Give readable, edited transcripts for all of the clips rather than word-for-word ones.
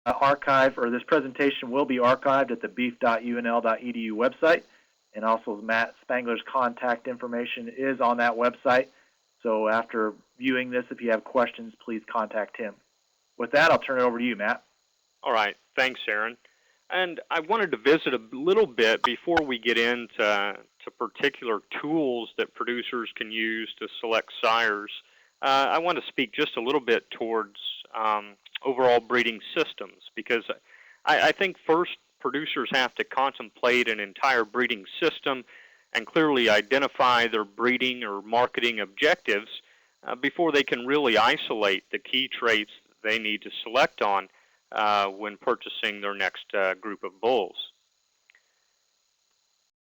archive, or this presentation will be archived at the beef.unl.edu website, and also Matt Spangler's contact information is on that website. So after viewing this, if you have questions, please contact him. With that, I'll turn it over to you, Matt. All right, thanks, Aaron. And I wanted to visit a little bit before we get into particular tools that producers can use to select sires. I want to speak just a little bit towards overall breeding systems, because I think first producers have to contemplate an entire breeding system and clearly identify their breeding or marketing objectives before they can really isolate the key traits they need to select on when purchasing their next group of bulls.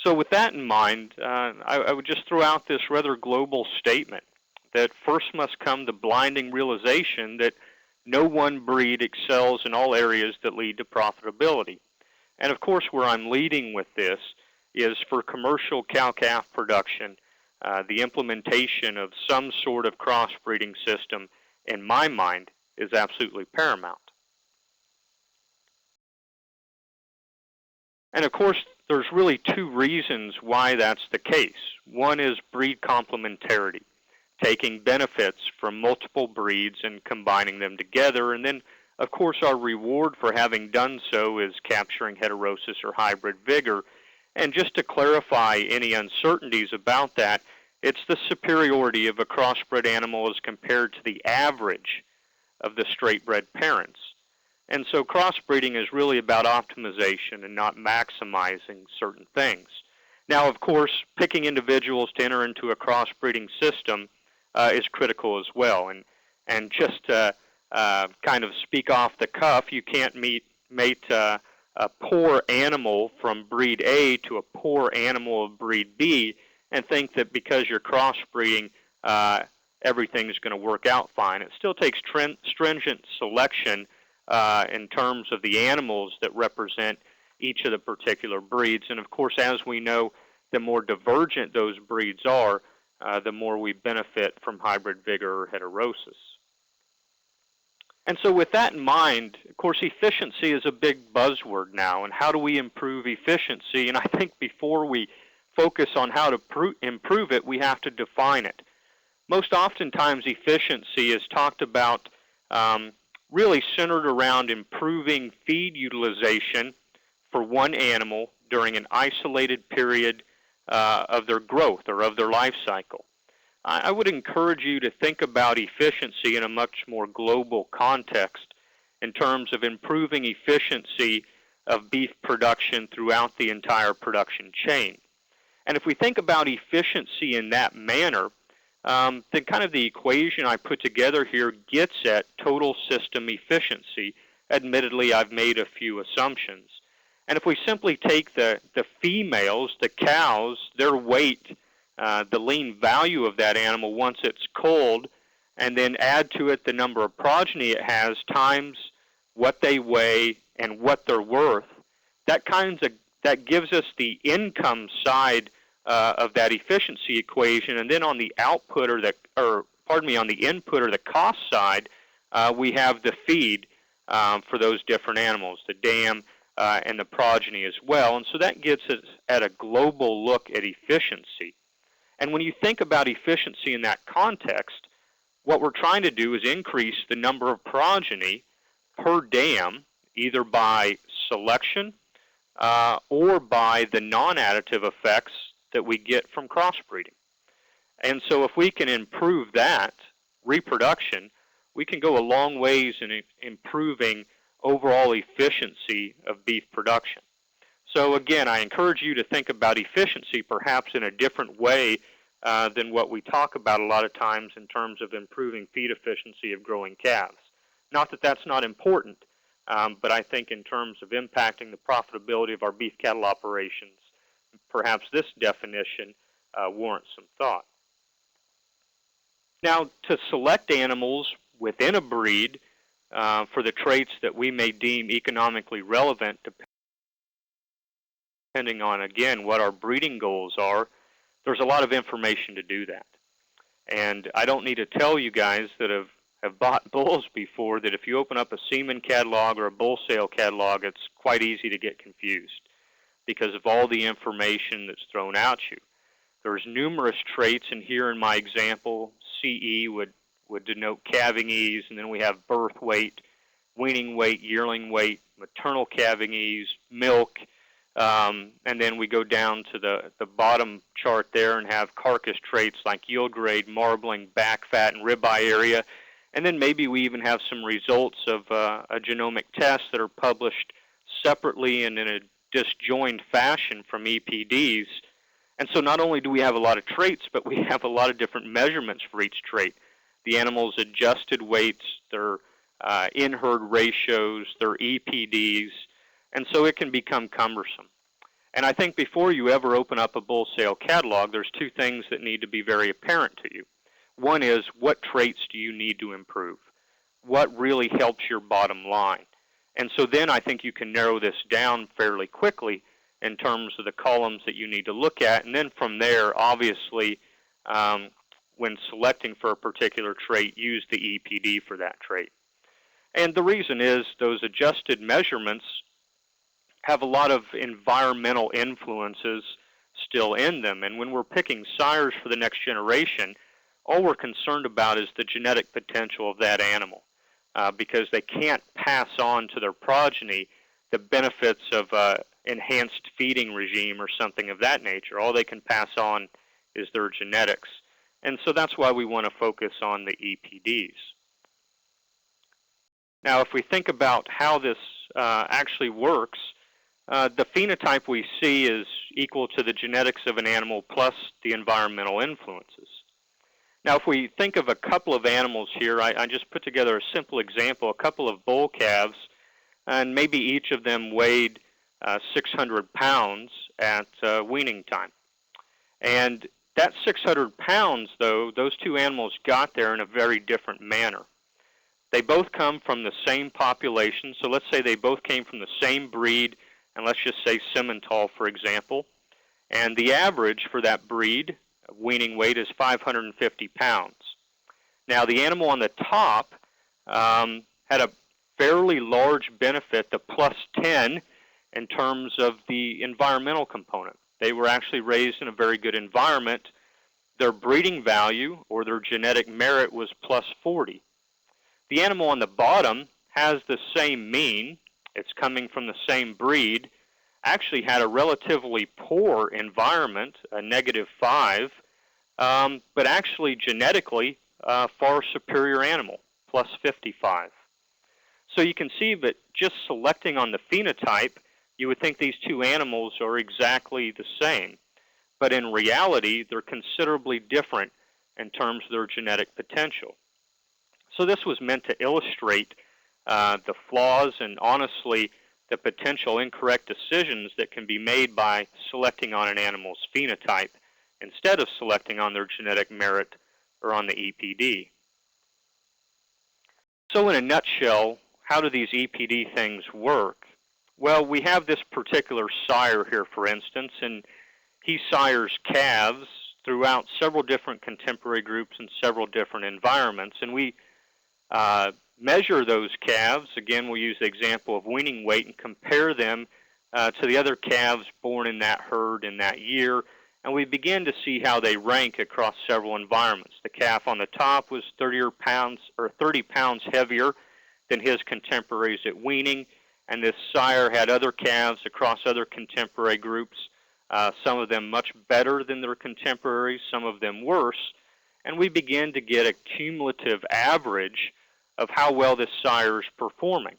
So with that in mind, I would just throw out this rather global statement that first must come the blinding realization that no one breed excels in all areas that lead to profitability. And of course, where I'm leading with this is for commercial cow-calf production, the implementation of some sort of crossbreeding system, in my mind, is absolutely paramount. And of course, there's really two reasons why that's the case. One is breed complementarity, taking benefits from multiple breeds and combining them together. And then, of course, our reward for having done so is capturing heterosis or hybrid vigor. And just to clarify any uncertainties about that, it's the superiority of a crossbred animal as compared to the average of the straight-bred parents. And so crossbreeding is really about optimization and not maximizing certain things. Now, of course, picking individuals to enter into a crossbreeding system is critical as well. And just to kind of speak off the cuff, you can't mate a poor animal from breed A to a poor animal of breed B and think that because you're crossbreeding, everything's going to work out fine. It still takes stringent selection in terms of the animals that represent each of the particular breeds. And of course, as we know, the more divergent those breeds are, the more we benefit from hybrid vigor or heterosis. And so with that in mind, of course, efficiency is a big buzzword now. And how do we improve efficiency? And I think before we focus on how to improve it, we have to define it. Most oftentimes, efficiency is talked about really centered around improving feed utilization for one animal during an isolated period of their growth or of their life cycle. I would encourage you to think about efficiency in a much more global context in terms of improving efficiency of beef production throughout the entire production chain. And if we think about efficiency in that manner, then kind of the equation I put together here gets at total system efficiency. Admittedly, I've made a few assumptions. And if we simply take the females, the cows, their weight, the lean value of that animal once it's culled, and then add to it the number of progeny it has times what they weigh and what they're worth, that gives us the income side of that efficiency equation. And then on the output on the input or the cost side, we have the feed for those different animals, the dam and the progeny as well. And so that gets us at a global look at efficiency. And when you think about efficiency in that context, what we're trying to do is increase the number of progeny per dam, either by selection or by the non-additive effects that we get from crossbreeding. And so if we can improve that reproduction, we can go a long ways in improving overall efficiency of beef production. So again, I encourage you to think about efficiency perhaps in a different way than what we talk about a lot of times in terms of improving feed efficiency of growing calves. Not that that's not important, but I think in terms of impacting the profitability of our beef cattle operations, perhaps this definition warrants some thought. Now, to select animals within a breed for the traits that we may deem economically relevant, depending on, again, what our breeding goals are, there's a lot of information to do that. And I don't need to tell you guys that have have bought bulls before that if you open up a semen catalog or a bull sale catalog, it's quite easy to get confused because of all the information that's thrown at you. There's numerous traits, and here in my example, CE would denote calving ease, and then we have birth weight, weaning weight, yearling weight, maternal calving ease, milk, and then we go down to the bottom chart there and have carcass traits like yield grade, marbling, back fat, and ribeye area. And then maybe we even have some results of a genomic test that are published separately and in a disjoined fashion from EPDs. And so not only do we have a lot of traits, but we have a lot of different measurements for each trait. The animal's adjusted weights, their in-herd ratios, their EPDs, and so it can become cumbersome. And I think before you ever open up a bull sale catalog, there's two things that need to be very apparent to you. One is, what traits do you need to improve? What really helps your bottom line? And so then I think you can narrow this down fairly quickly in terms of the columns that you need to look at. And then from there, obviously, when selecting for a particular trait, use the EPD for that trait. And the reason is those adjusted measurements have a lot of environmental influences still in them. And when we're picking sires for the next generation, all we're concerned about is the genetic potential of that animal, because they can't pass on to their progeny the benefits of enhanced feeding regime or something of that nature. All they can pass on is their genetics. And so that's why we want to focus on the EPDs. Now, if we think about how this actually works, the phenotype we see is equal to the genetics of an animal plus the environmental influences. Now, if we think of a couple of animals here, I just put together a simple example, a couple of bull calves, and maybe each of them weighed 600 pounds at weaning time. And that 600 pounds, though, those two animals got there in a very different manner. They both come from the same population, so let's say they both came from the same breed, and let's just say Simmental, for example. And the average for that breed, weaning weight, is 550 pounds. Now, the animal on the top had a fairly large benefit, the plus 10, in terms of the environmental component. They were actually raised in a very good environment. Their breeding value, or their genetic merit, was plus 40. The animal on the bottom has the same mean. It's coming from the same breed, actually had a relatively poor environment, a -5, but actually genetically far superior animal, plus 55. So you can see that just selecting on the phenotype, you would think these two animals are exactly the same. But in reality, they're considerably different in terms of their genetic potential. So this was meant to illustrate the flaws and, honestly, the potential incorrect decisions that can be made by selecting on an animal's phenotype instead of selecting on their genetic merit or on the EPD. So in a nutshell, how do these EPD things work? Well, we have this particular sire here, for instance, and he sires calves throughout several different contemporary groups and several different environments, and we measure those calves. Again, we'll use the example of weaning weight and compare them to the other calves born in that herd in that year, and we begin to see how they rank across several environments. The calf on the top was 30 pounds heavier than his contemporaries at weaning, and this sire had other calves across other contemporary groups, some of them much better than their contemporaries, some of them worse, and we begin to get a cumulative average of how well this sire is performing.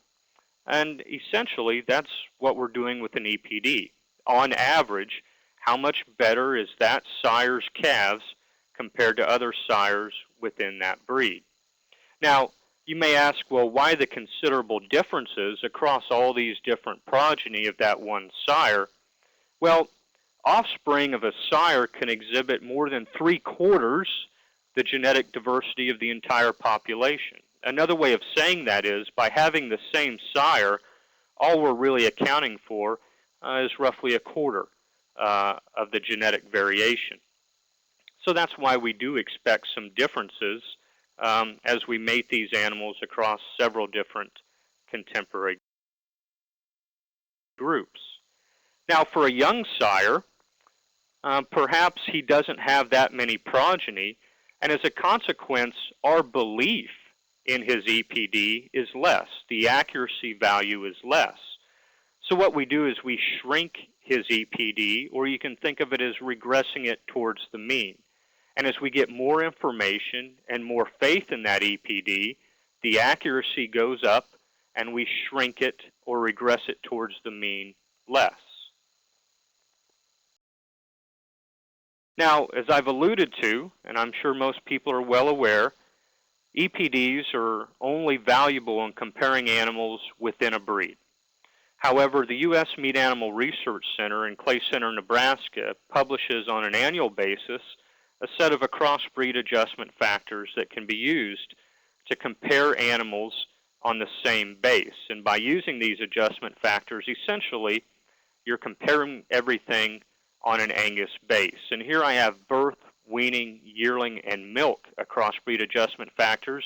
And essentially, that's what we're doing with an EPD. On average, how much better is that sire's calves compared to other sires within that breed? Now, you may ask, well, why the considerable differences across all these different progeny of that one sire? Well, offspring of a sire can exhibit more than 3/4 the genetic diversity of the entire population. Another way of saying that is, by having the same sire, all we're really accounting for is roughly 1/4 of the genetic variation. So that's why we do expect some differences as we mate these animals across several different contemporary groups. Now, for a young sire, perhaps he doesn't have that many progeny, and as a consequence, our belief in his EPD is less. The accuracy value is less. So what we do is we shrink his EPD, or you can think of it as regressing it towards the mean. And as we get more information and more faith in that EPD, the accuracy goes up and we shrink it or regress it towards the mean less. Now, as I've alluded to, and I'm sure most people are well aware, EPDs are only valuable in comparing animals within a breed. However, the U.S. Meat Animal Research Center in Clay Center, Nebraska, publishes on an annual basis a set of crossbreed adjustment factors that can be used to compare animals on the same base. And by using these adjustment factors, essentially, you're comparing everything on an Angus base. And here I have birth, weaning, yearling, and milk crossbreed adjustment factors,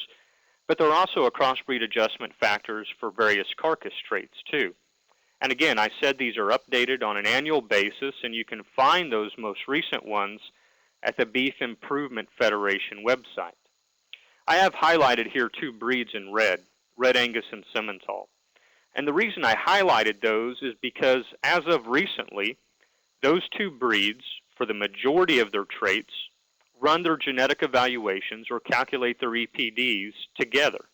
but there are also crossbreed adjustment factors for various carcass traits too. And again, I said these are updated on an annual basis, and you can find those most recent ones at the Beef Improvement Federation website. I have highlighted here two breeds in red, Red Angus and Simmental. And the reason I highlighted those is because as of recently, those two breeds, for the majority of their traits, run their genetic evaluations or calculate their EPDs together.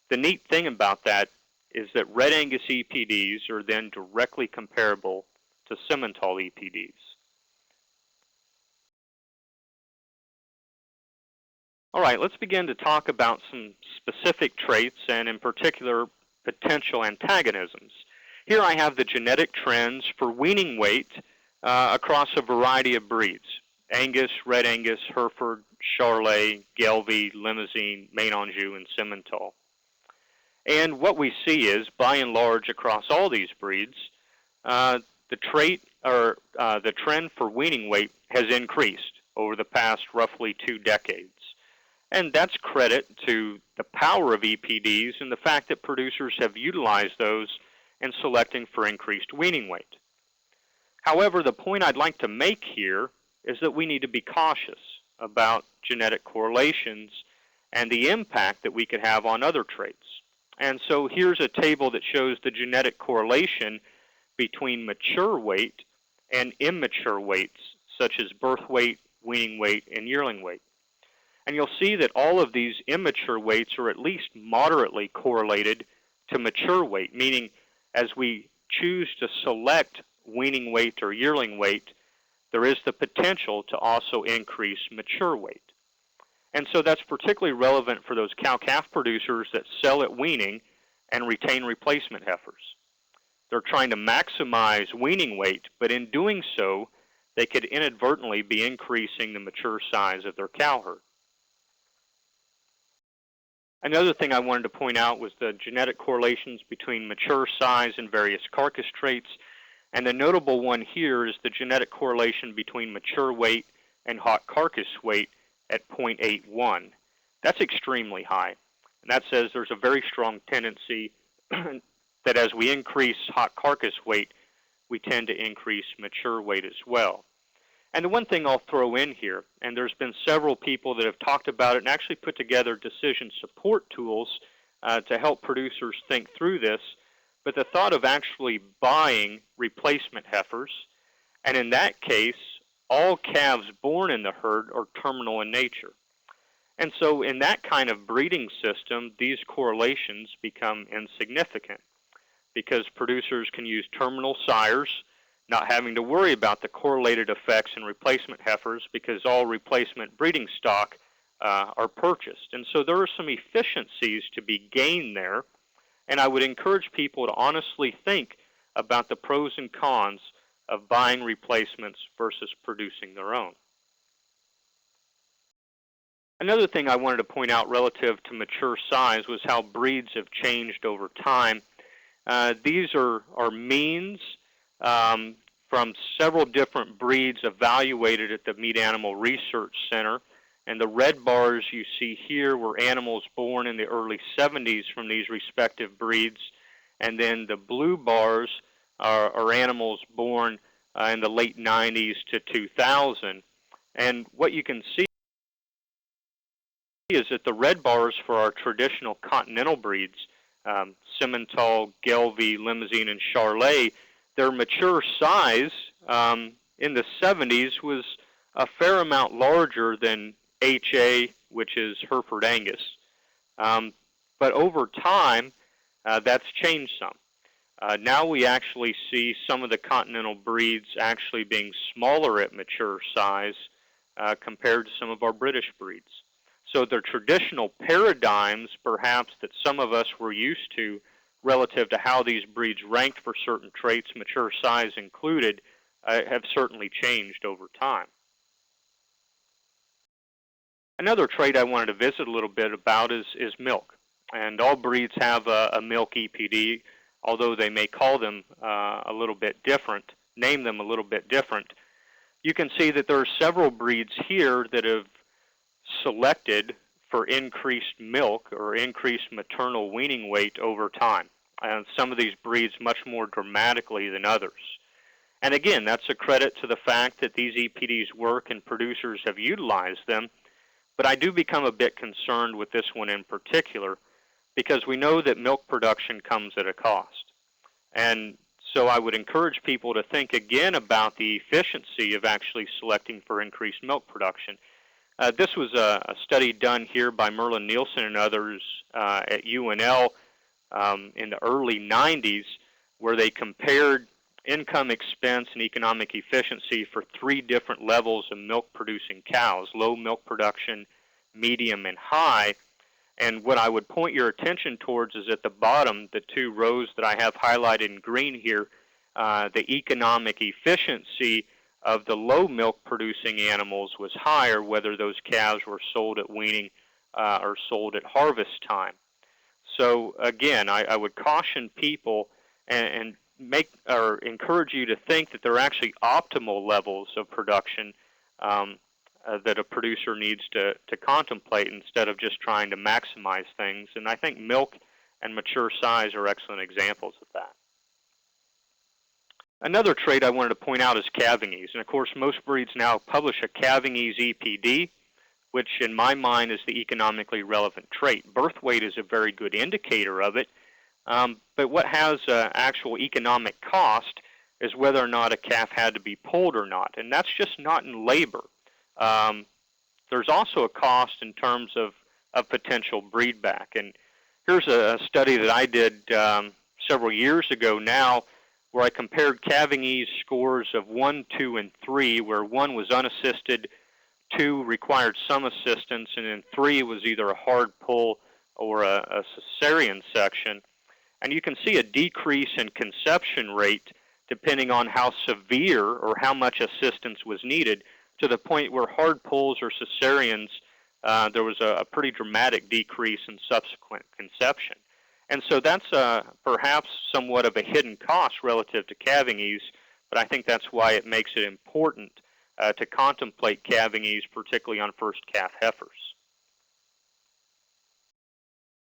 The neat thing about that is that Red Angus EPDs are then directly comparable to Simmental EPDs. All right, let's begin to talk about some specific traits and in particular potential antagonisms. Here I have the genetic trends for weaning weight across a variety of breeds: Angus, Red Angus, Hereford, Charolais, Gelbvieh, Limousin, Maine Anjou, and Simmental. And what we see is, by and large, across all these breeds, the trend for weaning weight has increased over the past roughly 2 decades. And that's credit to the power of EPDs and the fact that producers have utilized those in selecting for increased weaning weight. However, the point I'd like to make here is that we need to be cautious about genetic correlations and the impact that we could have on other traits. And so here's a table that shows the genetic correlation between mature weight and immature weights, such as birth weight, weaning weight, and yearling weight. And you'll see that all of these immature weights are at least moderately correlated to mature weight, meaning as we choose to select weaning weight or yearling weight, there is the potential to also increase mature weight. And so that's particularly relevant for those cow-calf producers that sell at weaning and retain replacement heifers. They're trying to maximize weaning weight, but in doing so, they could inadvertently be increasing the mature size of their cow herd. Another thing I wanted to point out was the genetic correlations between mature size and various carcass traits. And the notable one here is the genetic correlation between mature weight and hot carcass weight at 0.81. That's extremely high. And that says there's a very strong tendency that as we increase hot carcass weight, we tend to increase mature weight as well. And the one thing I'll throw in here, and there's been several people that have talked about it and actually put together decision support tools to help producers think through this, but the thought of actually buying replacement heifers, and in that case, all calves born in the herd are terminal in nature. And so in that kind of breeding system, these correlations become insignificant because producers can use terminal sires, not having to worry about the correlated effects in replacement heifers because all replacement breeding stock are purchased. And so there are some efficiencies to be gained there, and I would encourage people to honestly think about the pros and cons of buying replacements versus producing their own. Another thing I wanted to point out relative to mature size was how breeds have changed over time. These are means from several different breeds evaluated at the Meat Animal Research Center. And the red bars you see here were animals born in the early 70s from these respective breeds. And then the blue bars are animals born in the late 90s to 2000. And what you can see is that the red bars for our traditional continental breeds, Simmental, Gelbvieh, Limousin, and Charolais, their mature size in the 70s was a fair amount larger than HA, which is Hereford Angus. But over time, that's changed some. Now we actually see some of the continental breeds actually being smaller at mature size compared to some of our British breeds. So the traditional paradigms, perhaps, that some of us were used to relative to how these breeds ranked for certain traits, mature size included, have certainly changed over time. Another trait I wanted to visit a little bit about is milk. And all breeds have a milk EPD, although they may call them a little bit different, name them a little bit different. You can see that there are several breeds here that have selected for increased milk or increased maternal weaning weight over time. And some of these breeds much more dramatically than others. And again, that's a credit to the fact that these EPDs work and producers have utilized them. But I do become a bit concerned with this one in particular because we know that milk production comes at a cost. And so I would encourage people to think again about the efficiency of actually selecting for increased milk production. This was a study done here by Merlin Nielsen and others at UNL in the early 90s, where they compared income, expense, and economic efficiency for 3 different levels of milk-producing cows: low milk production, medium, and high. And what I would point your attention towards is at the bottom, the 2 rows that I have highlighted in green here, the economic efficiency of the low milk producing animals was higher, whether those calves were sold at weaning or sold at harvest time. So again, I would caution people and make or encourage you to think that there are actually optimal levels of production that a producer needs to contemplate instead of just trying to maximize things. And I think milk and mature size are excellent examples of that. Another trait I wanted to point out is calving ease. And of course, most breeds now publish a calving ease EPD, which in my mind is the economically relevant trait. Birth weight is a very good indicator of it, but what has actual economic cost is whether or not a calf had to be pulled or not, and that's just not in labor. There's also a cost in terms of potential breed back. And here's a study that I did several years ago now, where I compared calving ease scores of 1, 2, and 3, where 1 was unassisted, 2 required some assistance, and then 3 was either a hard pull or a cesarean section. And you can see a decrease in conception rate depending on how severe or how much assistance was needed, to the point where hard pulls or cesareans, there was a pretty dramatic decrease in subsequent conception. And so that's perhaps somewhat of a hidden cost relative to calving ease, but I think that's why it makes it important to contemplate calving ease, particularly on first calf heifers.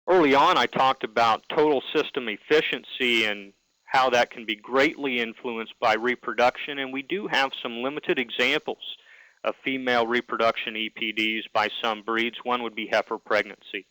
Early on, I talked about total system efficiency and how that can be greatly influenced by reproduction, and we do have some limited examples of female reproduction EPDs by some breeds. One would be heifer pregnancy,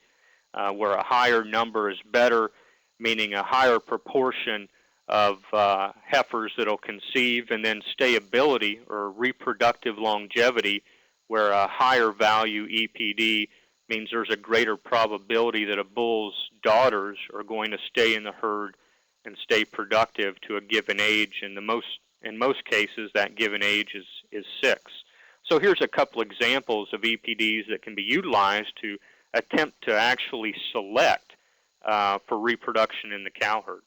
where a higher number is better, meaning a higher proportion of heifers that will conceive, and then stayability or reproductive longevity, where a higher value EPD means there's a greater probability that a bull's daughters are going to stay in the herd and stay productive to a given age. And in most cases, that given age is 6. So here's a couple examples of EPDs that can be utilized to attempt to actually select for reproduction in the cow herd.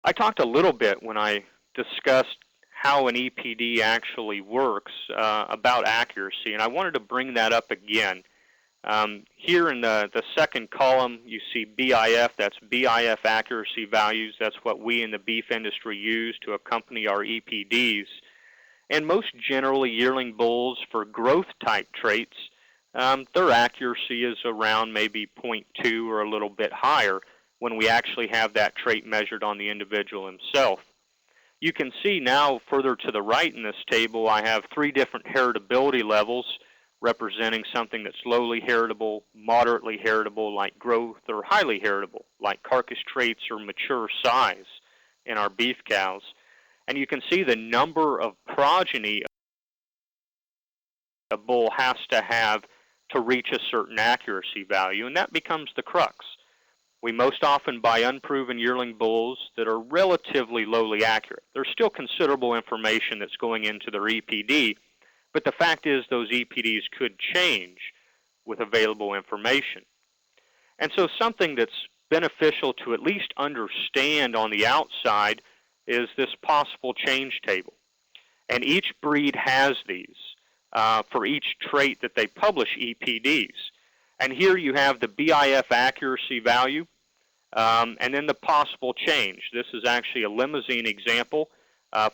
I talked a little bit when I discussed how an EPD actually works about accuracy, and I wanted to bring that up again. Here in the second column, you see BIF. That's BIF accuracy values. That's what we in the beef industry use to accompany our EPDs. And most generally, yearling bulls for growth type traits, their accuracy is around maybe 0.2 or a little bit higher when we actually have that trait measured on the individual himself. You can see now further to the right in this table, I have 3 different heritability levels representing something that's lowly heritable, moderately heritable like growth, or highly heritable like carcass traits or mature size in our beef cows. And you can see the number of progeny a bull has to have to reach a certain accuracy value, and that becomes the crux. We most often buy unproven yearling bulls that are relatively lowly accurate. There's still considerable information that's going into their EPD, but the fact is those EPDs could change with available information. And so something that's beneficial to at least understand on the outside is this possible change table. And each breed has these for each trait that they publish EPDs. And here you have the BIF accuracy value and then the possible change. This is actually a limousine example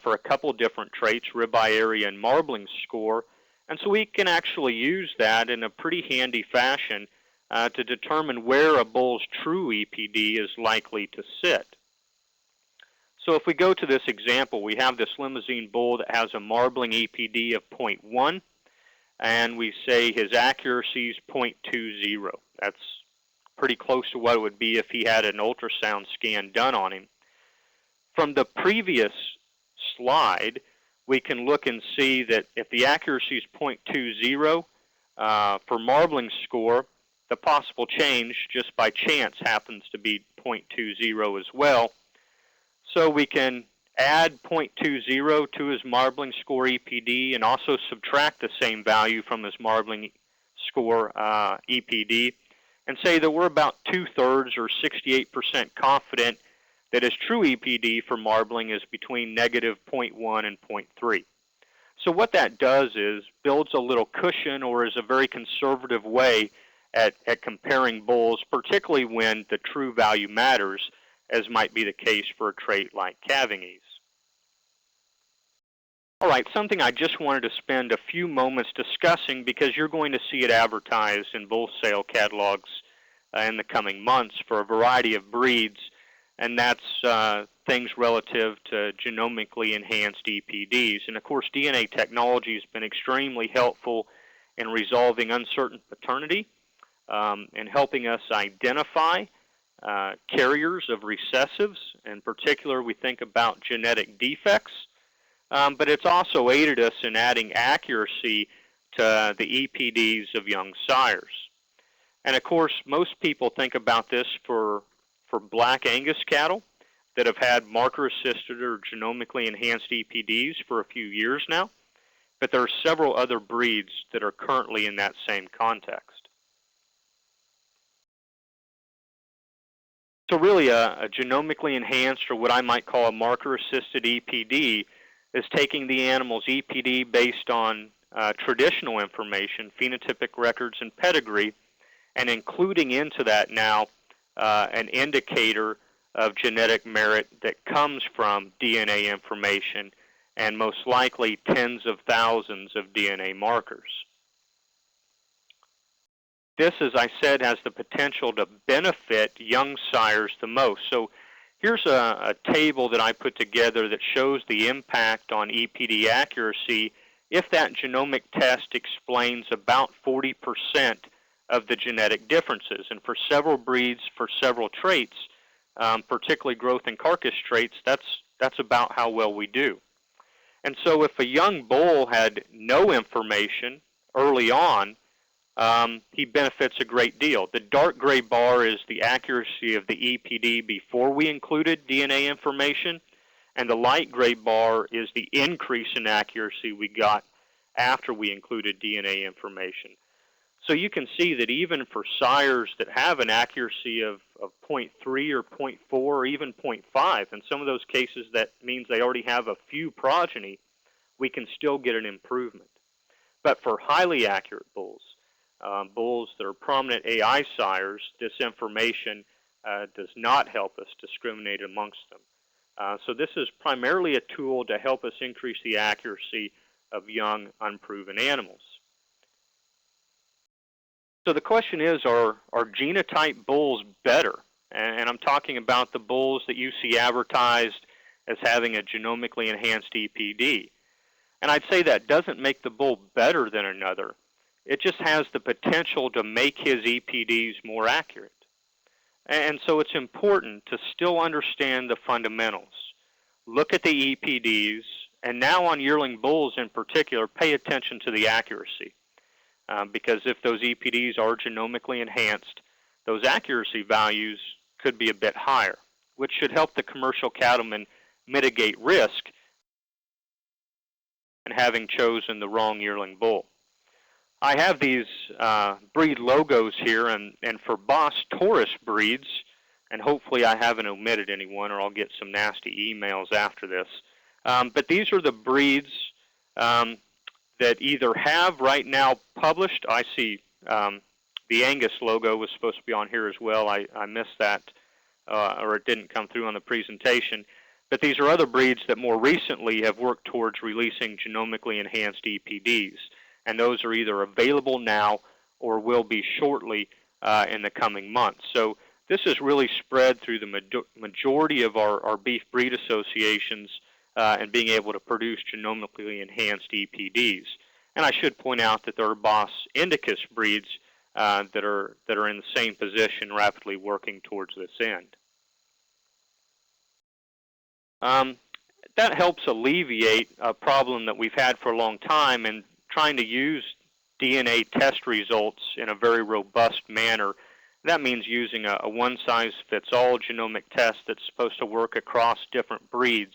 for a couple different traits, ribeye area and marbling score. And so we can actually use that in a pretty handy fashion to determine where a bull's true EPD is likely to sit. So if we go to this example, we have this limousine bull that has a marbling EPD of 0.1, and we say his accuracy is 0.20. That's pretty close to what it would be if he had an ultrasound scan done on him. From the previous slide, we can look and see that if the accuracy is 0.20 for marbling score, the possible change just by chance happens to be 0.20 as well. So we can add 0.20 to his marbling score EPD and also subtract the same value from his marbling score EPD and say that we're about 2/3 or 68% confident that his true EPD for marbling is between negative 0.1 and 0.3. So what that does is builds a little cushion, or is a very conservative way at comparing bulls, particularly when the true value matters, as might be the case for a trait like calving ease. All right, something I just wanted to spend a few moments discussing, because you're going to see it advertised in bull sale catalogs in the coming months for a variety of breeds, and that's things relative to genomically enhanced EPDs. And of course, DNA technology has been extremely helpful in resolving uncertain paternity and helping us identify carriers of recessives. In particular, we think about genetic defects, but it's also aided us in adding accuracy to the EPDs of young sires. And of course, most people think about this for Black Angus cattle that have had marker-assisted or genomically enhanced EPDs for a few years now, but there are several other breeds that are currently in that same context. So really a genomically enhanced, or what I might call a marker-assisted EPD, is taking the animal's EPD based on traditional information, phenotypic records, and pedigree, and including into that now an indicator of genetic merit that comes from DNA information, and most likely tens of thousands of DNA markers. This, as I said, has the potential to benefit young sires the most. So here's a table that I put together that shows the impact on EPD accuracy if that genomic test explains about 40% of the genetic differences. And for several breeds, for several traits, particularly growth and carcass traits, that's about how well we do. And so if a young bull had no information early on, he benefits a great deal. The dark gray bar is the accuracy of the EPD before we included DNA information, and the light gray bar is the increase in accuracy we got after we included DNA information. So you can see that even for sires that have an accuracy of 0.3 or 0.4 or even 0.5, in some of those cases that means they already have a few progeny, we can still get an improvement. But for highly accurate bulls, bulls that are prominent AI sires, this information does not help us discriminate amongst them. So this is primarily a tool to help us increase the accuracy of young, unproven animals. So the question is, are genotyped bulls better? And I'm talking about the bulls that you see advertised as having a genomically enhanced EPD. And I'd say that doesn't make the bull better than another. It just has the potential to make his EPDs more accurate. And so it's important to still understand the fundamentals. Look at the EPDs, and now on yearling bulls in particular, pay attention to the accuracy. Because if those EPDs are genomically enhanced, those accuracy values could be a bit higher, which should help the commercial cattleman mitigate risk in having chosen the wrong yearling bull. I have these breed logos here, and for Boss Taurus breeds, and hopefully I haven't omitted anyone or I'll get some nasty emails after this, but these are the breeds that either have right now published. I see the Angus logo was supposed to be on here as well. I missed that, or it didn't come through on the presentation. But these are other breeds that more recently have worked towards releasing genomically enhanced EPDs. And those are either available now or will be shortly in the coming months. So this is really spread through the majority of our beef breed associations and being able to produce genomically enhanced EPDs. And I should point out that there are Bos Indicus breeds that are in the same position, rapidly working towards this end. That helps alleviate a problem that we've had for a long time in trying to use DNA test results in a very robust manner. That means using a one-size-fits-all genomic test that's supposed to work across different breeds.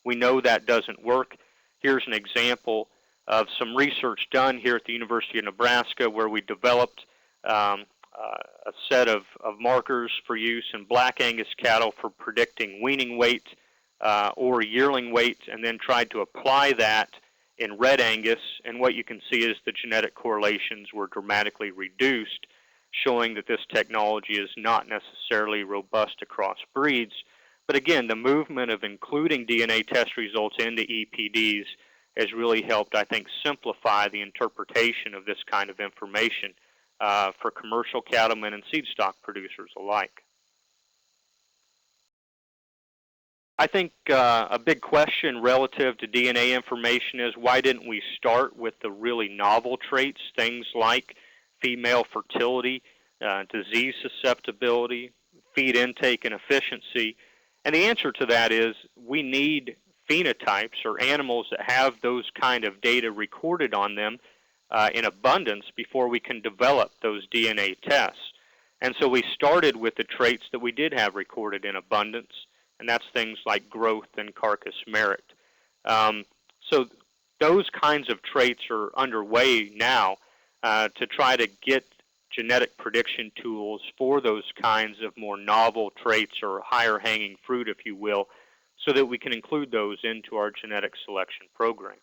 We know that doesn't work. Here's an example of some research done here at the University of Nebraska where we developed a set of markers for use in Black Angus cattle for predicting weaning weight or yearling weight, and then tried to apply that in Red Angus, and what you can see is the genetic correlations were dramatically reduced, showing that this technology is not necessarily robust across breeds. But again, the movement of including DNA test results into EPDs has really helped, I think, simplify the interpretation of this kind of information for commercial cattlemen and seed stock producers alike. I think a big question relative to DNA information is, why didn't we start with the really novel traits, things like female fertility, disease susceptibility, feed intake, and efficiency? And the answer to that is we need phenotypes or animals that have those kind of data recorded on them in abundance before we can develop those DNA tests. And so we started with the traits that we did have recorded in abundance, and that's things like growth and carcass merit. So those kinds of traits are underway now to try to get genetic prediction tools for those kinds of more novel traits or higher hanging fruit, if you will, so that we can include those into our genetic selection programs.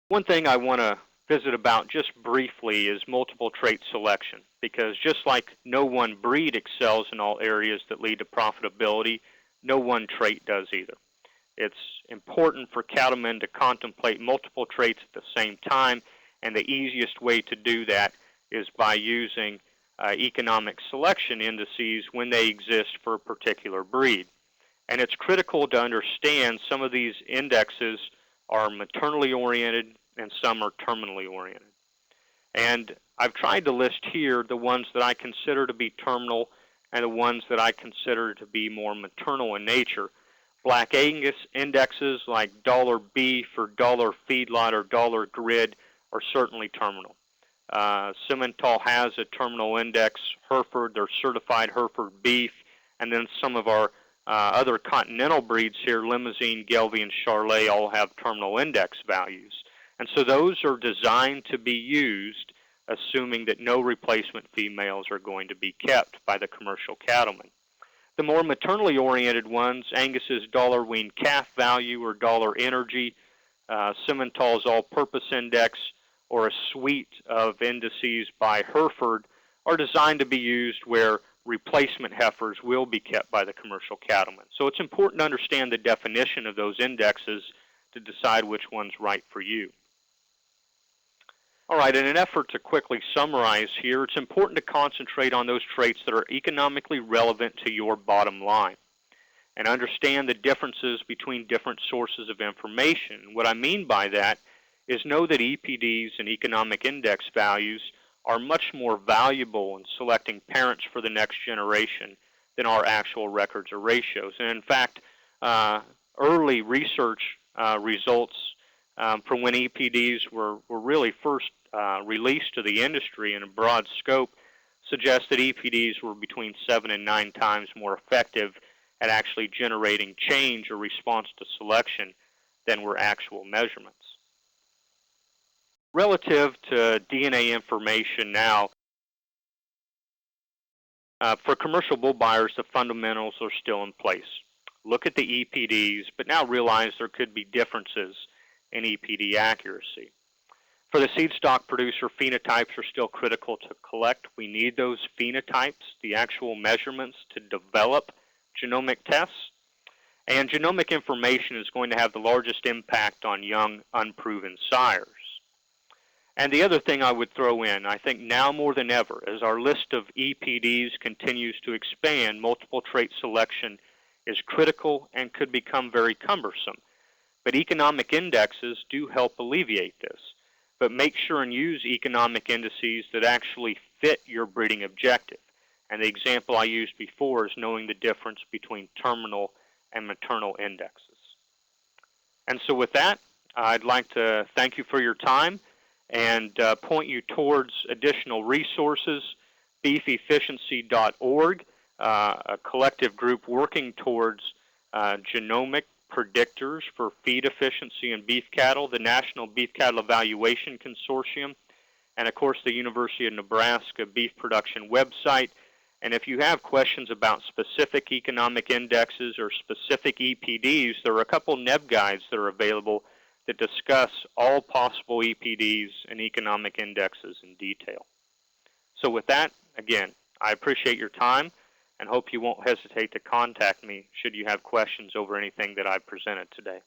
One thing I want to visit about just briefly is multiple trait selection, because just like no one breed excels in all areas that lead to profitability, no one trait does either. It's important for cattlemen to contemplate multiple traits at the same time, and the easiest way to do that is by using economic selection indices when they exist for a particular breed. And it's critical to understand some of these indexes are maternally oriented and some are terminally oriented. And I've tried to list here the ones that I consider to be terminal and the ones that I consider to be more maternal in nature. Black Angus indexes like dollar beef or dollar feedlot or dollar grid are certainly terminal. Simmental has a terminal index. Hereford, they're certified Hereford beef, and then some of our other continental breeds here, Limousine, Gelbvieh, and Charolais, all have terminal index values. And so those are designed to be used assuming that no replacement females are going to be kept by the commercial cattleman. The more maternally oriented ones, Angus's dollar wean calf value or dollar energy, Simmental's all-purpose index, or a suite of indices by Hereford, are designed to be used where replacement heifers will be kept by the commercial cattleman. So it's important to understand the definition of those indexes to decide which one's right for you. All right, in an effort to quickly summarize here, it's important to concentrate on those traits that are economically relevant to your bottom line and understand the differences between different sources of information. What I mean by that is know that EPDs and economic index values are much more valuable in selecting parents for the next generation than our actual records or ratios. And in fact, early research results from when EPDs were really first released to the industry in a broad scope suggest that EPDs were between 7 and 9 times more effective at actually generating change or response to selection than were actual measurements. Relative to DNA information now, for commercial bull buyers, the fundamentals are still in place. Look at the EPDs, but now realize there could be differences in EPD accuracy. For the seed stock producer, phenotypes are still critical to collect. We need those phenotypes, the actual measurements, to develop genomic tests. And genomic information is going to have the largest impact on young, unproven sires. And the other thing I would throw in, I think now more than ever, as our list of EPDs continues to expand, multiple trait selection is critical and could become very cumbersome. But economic indexes do help alleviate this. But make sure and use economic indices that actually fit your breeding objective. And the example I used before is knowing the difference between terminal and maternal indexes. And so with that, I'd like to thank you for your time and point you towards additional resources, beefefficiency.org, a collective group working towards genomic predictors for feed efficiency in beef cattle, the National Beef Cattle Evaluation Consortium, and of course the University of Nebraska Beef Production website. And if you have questions about specific economic indexes or specific EPDs, there are a couple NEB guides that are available that discuss all possible EPDs and economic indexes in detail. So with that, again, I appreciate your time and hope you won't hesitate to contact me should you have questions over anything that I presented today.